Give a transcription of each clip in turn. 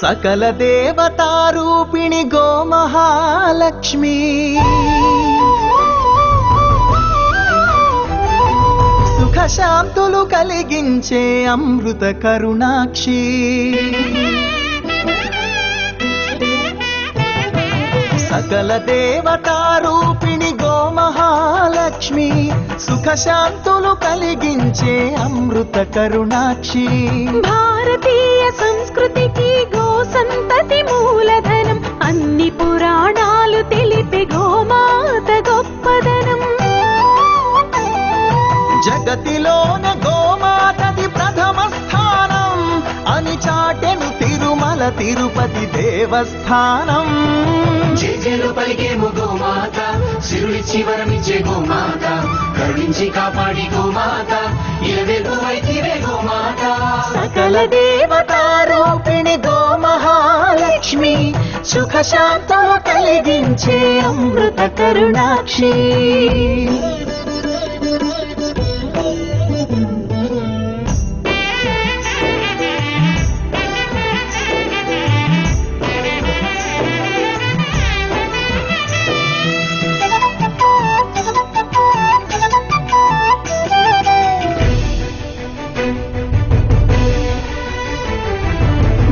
సకల దేవతారూపిణి గోమహాలక్ష్మి సుఖశాంతులు కలిగించే అమృత కరుణాక్షి సకల దేవతారూపిణి గోమహాలక్ష్మి సుఖశాంతులు కలిగించే అమృత కరుణాక్షి భారతీయ సంస్కృతికి గో సంతతి మూలధనం అన్ని పురాణాలు తెలిపే గోమాత గొప్పదనం జగతిలోనే గోమాతది ప్రథమ స్థానం అని చాటెను తిరుమల తిరుపతి దేవస్థానం జేజేలు పలికేము గోమాత సిరులిచ్చి వరమిచ్చే గోమాత కరుణించి కాపాడి గోమాత ఇలవేల్పు వైతివే గోమాత సకల దేవతారూపిణి గోమహాలక్ష్మి సుఖశాంతులు కలిగించే అమృత కరుణాక్షి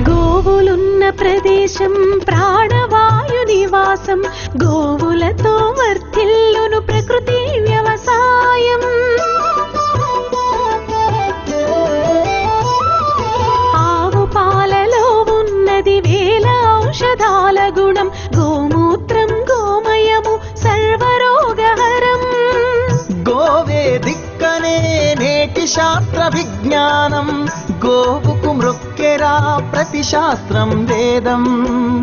గోవులున్న ప్రదేశం ప్రాణవాయు నివాసం గోవులతో వర్ధిల్లును ప్రకృతి వ్యవసాయం ఆవు పాలలో ఉన్నది వేల ఔషధాల గుణం గోమూత్రం గోమయము సర్వరోగహరం గోవే దిక్కనే నేటి శాస్త్ర విజ్ఞానం గోవుకు మృక్కెరా ప్రతి శాస్త్రం వేదం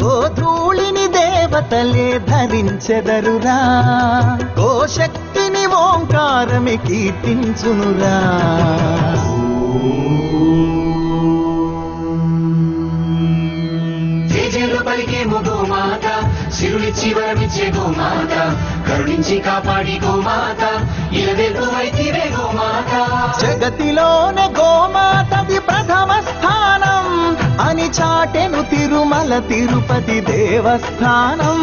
గోధూళిని దేవతలే ధరించెదరురా గోశక్తిని ఓంకారమి కీర్తించునురా జేజేలు పలికేము గోమాత సిరులిచ్చి వరమిచ్చే గోమాత కరుణించి కాపాడి గోమాత ఇలవేల్పు వైతివే గోమాత జగతిలోనే గోమాతది ప్రథమ స్థానం అని చాటెను తిరుమల తిరుపతి దేవస్థానం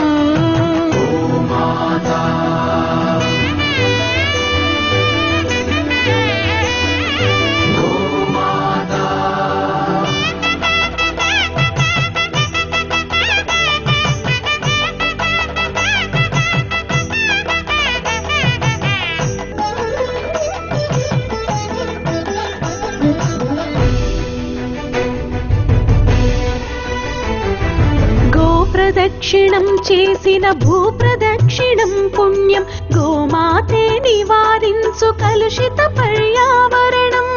గోమాత ప్రదక్షిణం చేసిన భూప్రదక్షిణం పుణ్యం గోమాతే నివారించు కలుషిత పర్యావరణం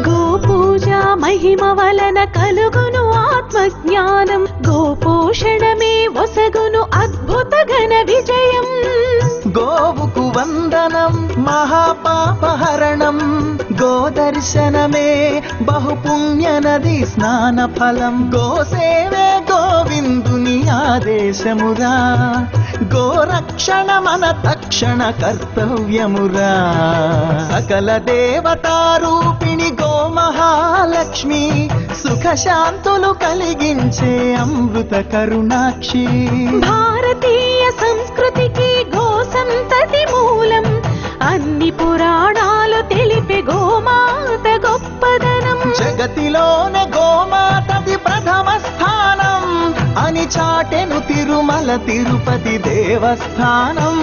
గోపూజ మహిమ వలన కలుగును ఆత్మజ్ఞానం గోపోషణమే ఒసగును అద్భుత ఘన విజయం గోవుకు వందనం మహాపాపహరణం గోదర్శనమే బహుపుణ్య నది స్నాన ఫలం గోసేవే గోవిందుని ఆదేశమురా గోరక్షణ మన తక్షణ కర్తవ్యమురా సకల దేవతారూపిణి గోమహాలక్ష్మి సుఖశాంతులు కలిగించే అమృత కరుణాక్షి భారతీయ సంస్కృతికి గో సంతతి మూలం అన్ని పురాణాలు తెలిపే గోమాత గొప్పదనం జగతిలోనే గోమాతది ప్రథమ స్థానం అని చాటెను తిరుమల తిరుపతి దేవస్థానం